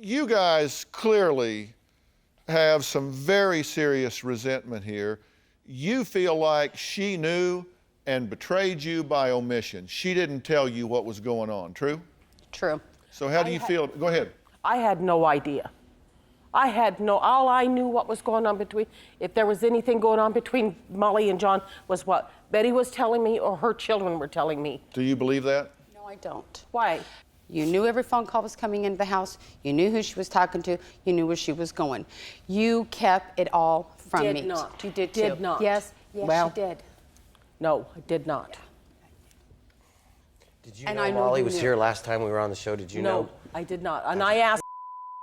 you guys clearly have some very serious resentment here. You feel like she knew and betrayed you by omission. She didn't tell you what was going on, true? True. So how do you feel? Go ahead. I had no idea. All I knew what was going on between, if there was anything going on between Molly and John, was what Betty was telling me or her children were telling me. Do you believe that? No, I don't. Why? You knew every phone call was coming into the house. You knew who she was talking to. You knew where she was going. You kept it all from me. Did not. You did too. Did not. Yes, Well, she did. No, I did not. Did you And know I know Molly you was knew. here last time we were on the show? Did you know? No, I did not. And I asked,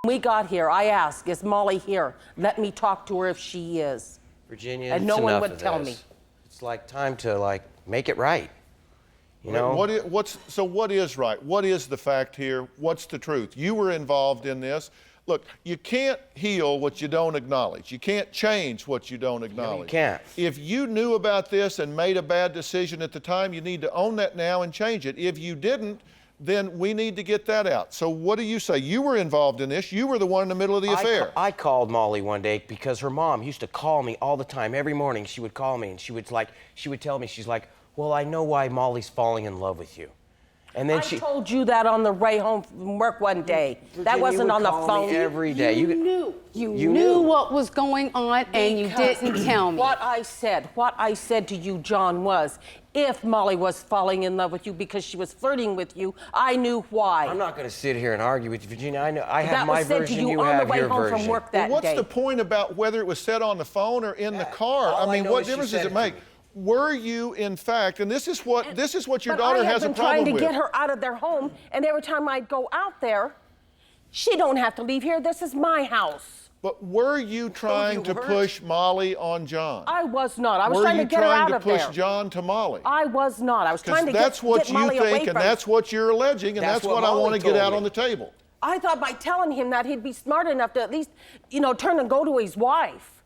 when we got here, I asked, is Molly here? Let me talk to her if she is. Virginia, And it's no one enough would of tell this. me. It's like time to make it right. You know? What is right? What is the fact here? What's the truth? You were involved in this. Look, you can't heal what you don't acknowledge. You can't change what you don't acknowledge. No, you can't. If you knew about this and made a bad decision at the time, you need to own that now and change it. If you didn't, then we need to get that out. So what do you say? You were involved in this. You were the one in the middle of the affair. I called Molly one day because her mom used to call me all the time. Every morning she would call me and she would tell me, she's like, well, I know why Molly's falling in love with you. And then I told you that on the way home from work one day. That wasn't on the phone. Every day. You knew. You knew what was going on and you didn't tell me. What I said to you, John, was if Molly was falling in love with you because she was flirting with you, I knew why. I'm not going to sit here and argue with you, Virginia. I know I have That my was said version, to you you on the have way your home version. from work that What's day. the point about whether it was said on the phone or in the car? all I I mean, know what is she difference does said it it make? to me. Were you, in fact, and this is what your But daughter I have has a been problem trying with. to get her out of their home, and every time I'd go out there, she don't have to leave here. This is my house. But were you trying to push Molly on John? I was not. I was trying to get her out of there. Were you trying to push John to Molly? I was not. I was trying to that's what get Molly you away think, and from that's what you're alleging, and that's what I Molly want to get told out me. on the table. I thought by telling him that he'd be smart enough to at least, turn and go to his wife.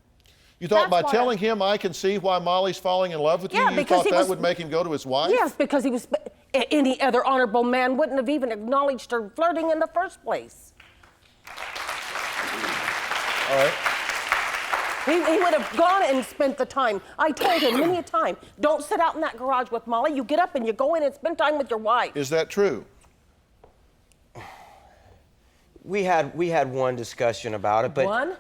You thought by That's why telling him I can see why Molly's falling in love with you, Yeah, you because thought he that was- would make him go to his wife? Yes, because he was. Any other honorable man wouldn't have even acknowledged her flirting in the first place. All right. He would have gone and spent the time. I told him many a time, don't sit out in that garage with Molly. You get up and you go in and spend time with your wife. Is that true? We had one discussion about it, but One?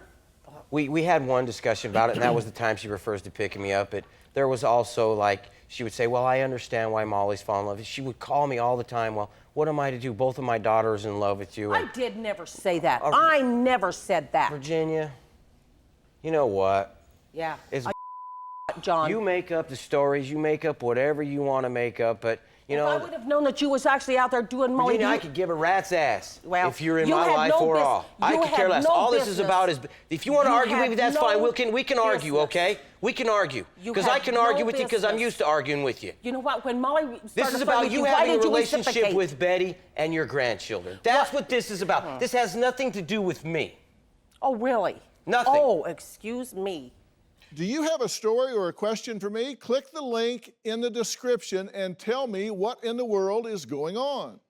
we had one discussion about it, and that was the time she refers to picking me up. But there was also she would say, well, I understand why Molly's falling in love. She would call me all the time, well, what am I to do? Both of my daughters in love with you. I did never say that. I never said that. Virginia, you know what? Yeah. It's John. you make up the stories, you make up whatever you want to make up, but If I would have known that you was actually out there doing Molly. Virginia, I could give a rat's ass Well, if you're in you my had life no or bus- off. I you could care had less. no All this is business. about is, if you want to You argue with me, had that's no fine. We can argue, business. okay? We can argue. You Because I had can no argue with you because I'm business. used to arguing with you. You know what? When Molly started This is flirting about with you why having a did you relationship reciprocate? with Betty and your grandchildren. That's what this is about. This has nothing to do with me. Oh, really? Nothing. Oh, excuse me. Do you have a story or a question for me? Click the link in the description and tell me what in the world is going on.